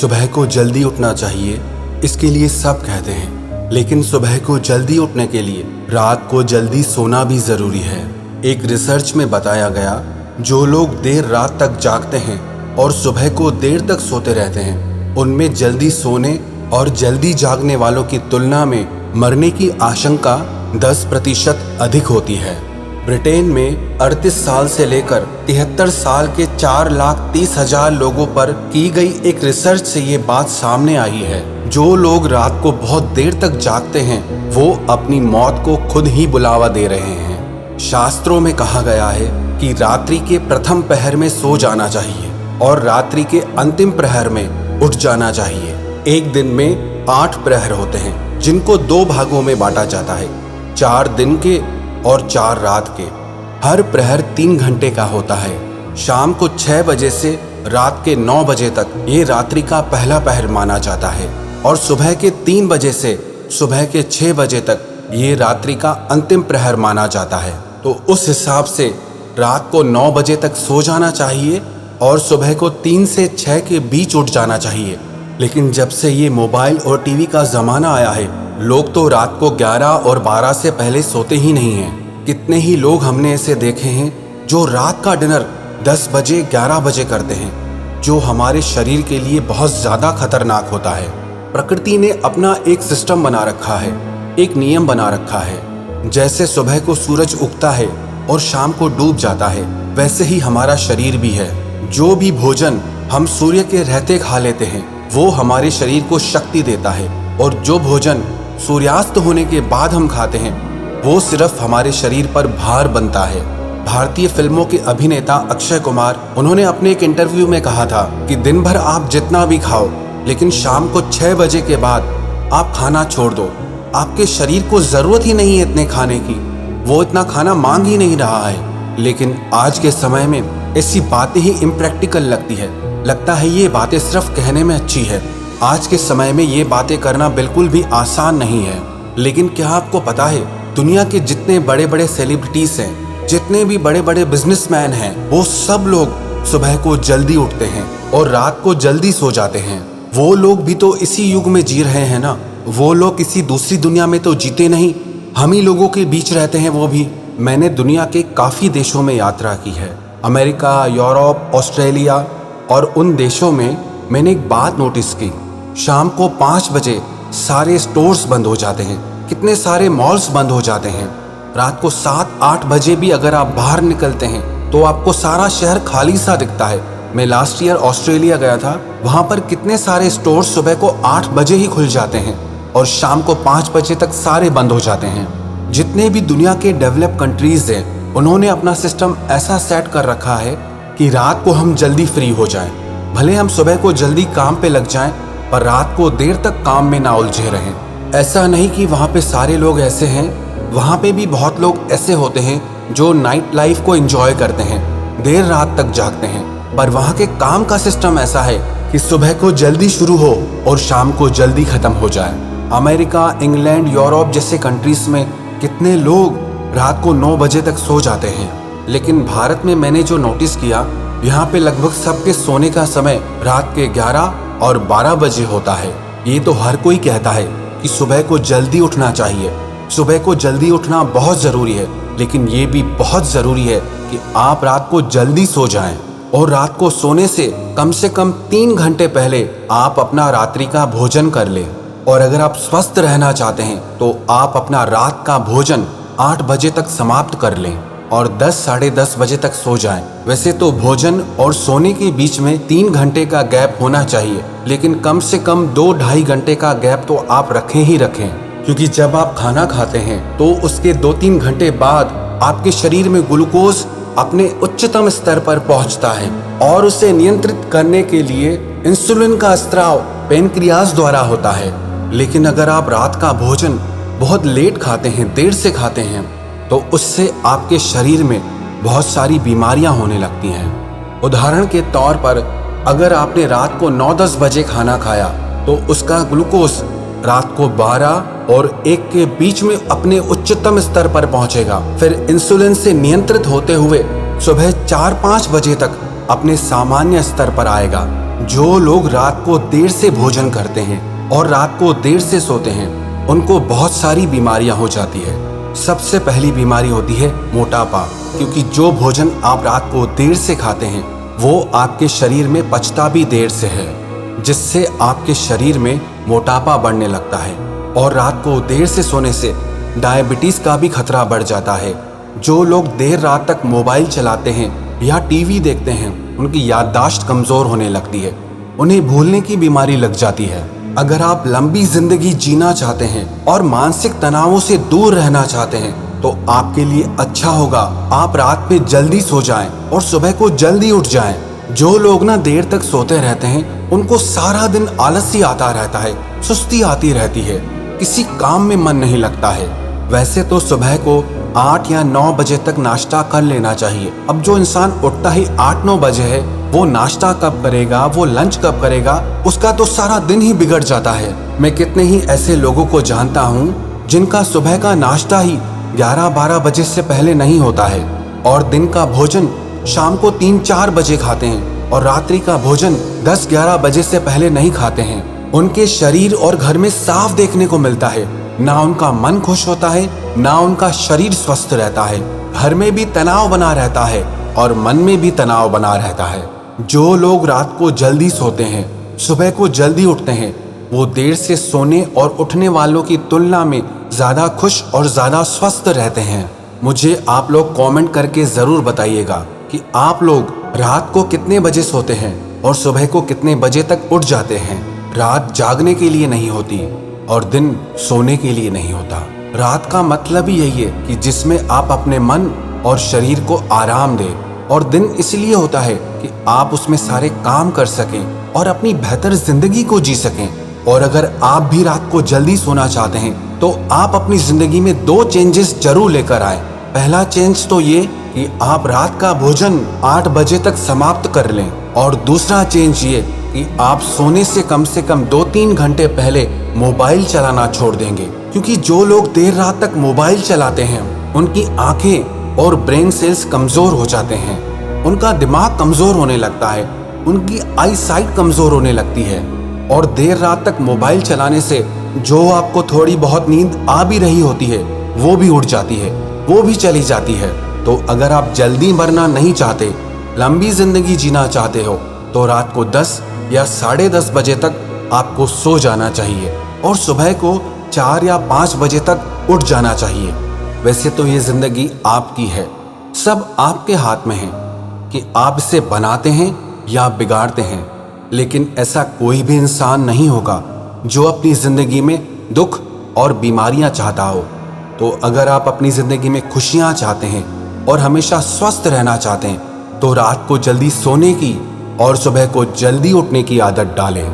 सुबह को जल्दी उठना चाहिए, इसके लिए सब कहते हैं, लेकिन सुबह को जल्दी उठने के लिए रात को जल्दी सोना भी जरूरी है। एक रिसर्च में बताया गया, जो लोग देर रात तक जागते हैं और सुबह को देर तक सोते रहते हैं, उनमें जल्दी सोने और जल्दी जागने वालों की तुलना में मरने की आशंका 10% अधिक होती है। ब्रिटेन में 38 साल से लेकर 73 साल के 4,30,000 लोगों पर की गई एक रिसर्च से ये बात सामने आई है। जो लोग रात को बहुत देर तक जागते हैं वो अपनी मौत को खुद ही बुलावा दे रहे हैं। शास्त्रों में कहा गया है कि रात्रि के प्रथम पहर में सो जाना चाहिए और रात्रि के अंतिम प्रहर में उठ जाना चाहिए। एक दिन में 8 प्रहर होते हैं, जिनको 2 भागों में बांटा जाता है, 4 दिन के और 4 रात के। हर प्रहर 3 घंटे का होता है। शाम को 6 बजे से रात के 9 बजे तक ये रात्रि का पहला पहर माना जाता है और सुबह के 3 बजे से सुबह के 6 बजे तक ये रात्रि का अंतिम प्रहर माना जाता है। तो उस हिसाब से रात को 9 बजे तक सो जाना चाहिए और सुबह को 3 से 6 के बीच उठ जाना चाहिए। लेकिन जब से ये मोबाइल और टीवी का ज़माना आया है, लोग तो रात को 11 और 12 से पहले सोते ही नहीं हैं। कितने ही लोग हमने ऐसे देखे हैं जो रात का डिनर 10 बजे 11 बजे करते हैं, जो हमारे शरीर के लिए बहुत ज़्यादा खतरनाक होता है। प्रकृति ने अपना एक सिस्टम बना रखा है, एक नियम बना रखा है। जैसे सुबह को सूरज उगता है और शाम को डूब जाता है, वैसे ही हमारा शरीर भी है। जो भी भोजन हम सूर्य के रहते खा लेते हैं वो हमारे शरीर को शक्ति देता है, और जो भोजन सूर्यास्त होने के बाद हम खाते हैं वो सिर्फ हमारे शरीर पर भार बनता है। भारतीय फिल्मों के अभिनेता अक्षय कुमार, उन्होंने अपने एक इंटरव्यू में कहा था कि दिन भर आप जितना भी खाओ, लेकिन शाम को 6 बजे के बाद आप खाना छोड़ दो। आपके शरीर को जरूरत ही नहीं है इतने खाने की, वो इतना खाना मांग ही नहीं रहा है। लेकिन आज के समय में ऐसी बातें ही इम्प्रैक्टिकल लगती है। लगता है ये बातें सिर्फ कहने में अच्छी है। आज के समय में ये बातें करना बिल्कुल भी आसान नहीं है। लेकिन क्या आपको पता है, दुनिया के जितने बड़े बड़े सेलिब्रिटीज हैं, जितने भी बड़े बड़े बिजनेसमैन हैं, वो सब लोग सुबह को जल्दी उठते हैं और रात को जल्दी सो जाते हैं। वो लोग भी तो इसी युग में जी रहे हैं ना। वो लोग किसी दूसरी दुनिया में तो जीते नहीं, हम ही लोगों के बीच रहते हैं वो भी। मैंने दुनिया के काफ़ी देशों में यात्रा की है, अमेरिका, यूरोप, ऑस्ट्रेलिया, और उन देशों में मैंने एक बात नोटिस की। शाम को 5 बजे सारे स्टोर्स बंद हो जाते हैं, कितने सारे मॉल्स बंद हो जाते हैं। रात को 7-8 बजे भी अगर आप बाहर निकलते हैं तो आपको सारा शहर खाली सा दिखता है। मैं लास्ट ईयर ऑस्ट्रेलिया गया था, वहाँ पर कितने सारे स्टोर्स सुबह को 8 बजे ही खुल जाते हैं और शाम को 5 बजे तक सारे बंद हो जाते हैं। जितने भी दुनिया के डेवलप कंट्रीज हैं, उन्होंने अपना सिस्टम ऐसा सेट कर रखा है कि रात को हम जल्दी फ्री हो जाएं। भले हम सुबह को जल्दी काम पे लग जाएं, पर रात को देर तक काम में ना उलझे रहें। ऐसा नहीं कि वहाँ पे सारे लोग ऐसे हैं, वहाँ पे भी बहुत लोग ऐसे होते हैं जो नाइट लाइफ को एंजॉय करते हैं, देर रात तक जागते हैं। पर वहाँ के काम का सिस्टम ऐसा है कि सुबह को जल्दी शुरू हो और शाम को जल्दी खत्म हो जाए। अमेरिका, इंग्लैंड, यूरोप जैसे कंट्रीज में कितने लोग रात को 9 बजे तक सो जाते हैं। लेकिन भारत में मैंने जो नोटिस किया, यहाँ पे लगभग सबके सोने का समय रात के 11 और 12 बजे होता है। ये तो हर कोई कहता है कि सुबह को जल्दी उठना चाहिए, सुबह को जल्दी उठना बहुत ज़रूरी है। लेकिन ये भी बहुत ज़रूरी है कि आप रात को जल्दी सो जाएं और रात को सोने से कम 3 घंटे पहले आप अपना रात्रि का भोजन कर लें। और अगर आप स्वस्थ रहना चाहते हैं तो आप अपना रात का भोजन 8 बजे तक समाप्त कर लें और 10 साढ़े 10 बजे तक सो जाएं। वैसे तो भोजन और सोने के बीच में 3 घंटे का गैप होना चाहिए, लेकिन कम से कम 2-2.5 घंटे का गैप तो आप रखें ही रखें, क्योंकि जब आप खाना खाते हैं तो उसके 2-3 घंटे बाद आपके शरीर में ग्लूकोज अपने उच्चतम स्तर पर पहुंचता है और उसे नियंत्रित करने के लिए इंसुलिन का स्त्राव पैनक्रियाज द्वारा होता है। लेकिन अगर आप रात का भोजन बहुत लेट खाते हैं, देर से खाते हैं, तो उससे आपके शरीर में बहुत सारी बीमारियां होने लगती हैं। उदाहरण के तौर पर अगर आपने रात को 9-10 बजे खाना खाया तो उसका ग्लूकोज रात को 12 और 1 के बीच में अपने उच्चतम स्तर पर पहुंचेगा। फिर इंसुलिन से नियंत्रित होते हुए सुबह 4-5 बजे तक अपने सामान्य स्तर पर आएगा। जो लोग रात को देर से भोजन करते हैं और रात को देर से सोते हैं, उनको बहुत सारी बीमारियां हो जाती है। सबसे पहली बीमारी होती है मोटापा, क्योंकि जो भोजन आप रात को देर से खाते हैं वो आपके शरीर में पचता भी देर से है, जिससे आपके शरीर में मोटापा बढ़ने लगता है। और रात को देर से सोने से डायबिटीज का भी खतरा बढ़ जाता है। जो लोग देर रात तक मोबाइल चलाते हैं या टीवी देखते हैं, उनकी याददाश्त कमजोर होने लगती है, उन्हें भूलने की बीमारी लग जाती है। अगर आप लंबी जिंदगी जीना चाहते हैं और मानसिक तनावों से दूर रहना चाहते हैं, तो आपके लिए अच्छा होगा आप रात में जल्दी सो जाएं और सुबह को जल्दी उठ जाएं। जो लोग ना देर तक सोते रहते हैं, उनको सारा दिन आलसी आता रहता है, सुस्ती आती रहती है, किसी काम में मन नहीं लगता है। वैसे तो सुबह को 8 या 9 बजे तक नाश्ता कर लेना चाहिए। अब जो इंसान उठता ही 8-9 बजे है, वो नाश्ता कब करेगा, वो लंच कब करेगा, उसका तो सारा दिन ही बिगड़ जाता है। मैं कितने ही ऐसे लोगों को जानता हूँ जिनका सुबह का नाश्ता ही 11-12 बजे से पहले नहीं होता है, और दिन का भोजन शाम को 3-4 बजे खाते हैं, और रात्रि का भोजन 10-11 बजे से पहले नहीं खाते हैं। उनके शरीर और घर में साफ देखने को मिलता है, ना उनका मन खुश होता है, ना उनका शरीर स्वस्थ रहता है। घर में भी तनाव बना रहता है और मन में भी तनाव बना रहता है। जो लोग रात को जल्दी सोते हैं, सुबह को जल्दी उठते हैं, वो देर से सोने और उठने वालों की तुलना में ज्यादा खुश और ज्यादा स्वस्थ रहते हैं। मुझे आप लोग कमेंट करके जरूर बताइएगा कि आप लोग रात को कितने बजे सोते हैं और सुबह को कितने बजे तक उठ जाते हैं। रात जागने के लिए नहीं होती और दिन सोने के लिए नहीं होता। रात का मतलब ही यही है कि जिसमें आप अपने मन और शरीर को आराम दें, और दिन इसलिए होता है कि आप उसमें सारे काम कर सकें और अपनी बेहतर जिंदगी को जी सकें। और अगर आप भी रात को जल्दी सोना चाहते हैं, तो आप अपनी जिंदगी में 2 चेंजेस जरूर लेकर आए। पहला चेंज तो ये कि आप रात का भोजन 8 बजे तक समाप्त कर लें, और दूसरा चेंज ये कि आप सोने से कम 2-3 घंटे पहले मोबाइल चलाना छोड़ देंगे। क्योंकि जो लोग देर रात तक मोबाइल चलाते हैं, उनकी आंखें और ब्रेन सेल्स कमजोर हो जाते हैं, उनका दिमाग कमजोर होने लगता है, उनकी आई साइट कमजोर होने लगती है। और देर रात तक मोबाइल चलाने से जो आपको थोड़ी बहुत नींद आ भी रही होती है, वो भी उड़ जाती है, वो भी चली जाती है। तो अगर आप जल्दी मरना नहीं चाहते, लंबी जिंदगी जीना चाहते हो, तो रात को 10 या 10:30 बजे तक आपको सो जाना चाहिए और सुबह को 4 या 5 बजे तक उठ जाना चाहिए। वैसे तो ये जिंदगी आपकी है, सब आपके हाथ में है कि आप इसे बनाते हैं या बिगाड़ते हैं। लेकिन ऐसा कोई भी इंसान नहीं होगा जो अपनी जिंदगी में दुख और बीमारियां चाहता हो। तो अगर आप अपनी जिंदगी में खुशियां चाहते हैं और हमेशा स्वस्थ रहना चाहते हैं, तो रात को जल्दी सोने की और सुबह को जल्दी उठने की आदत डालें।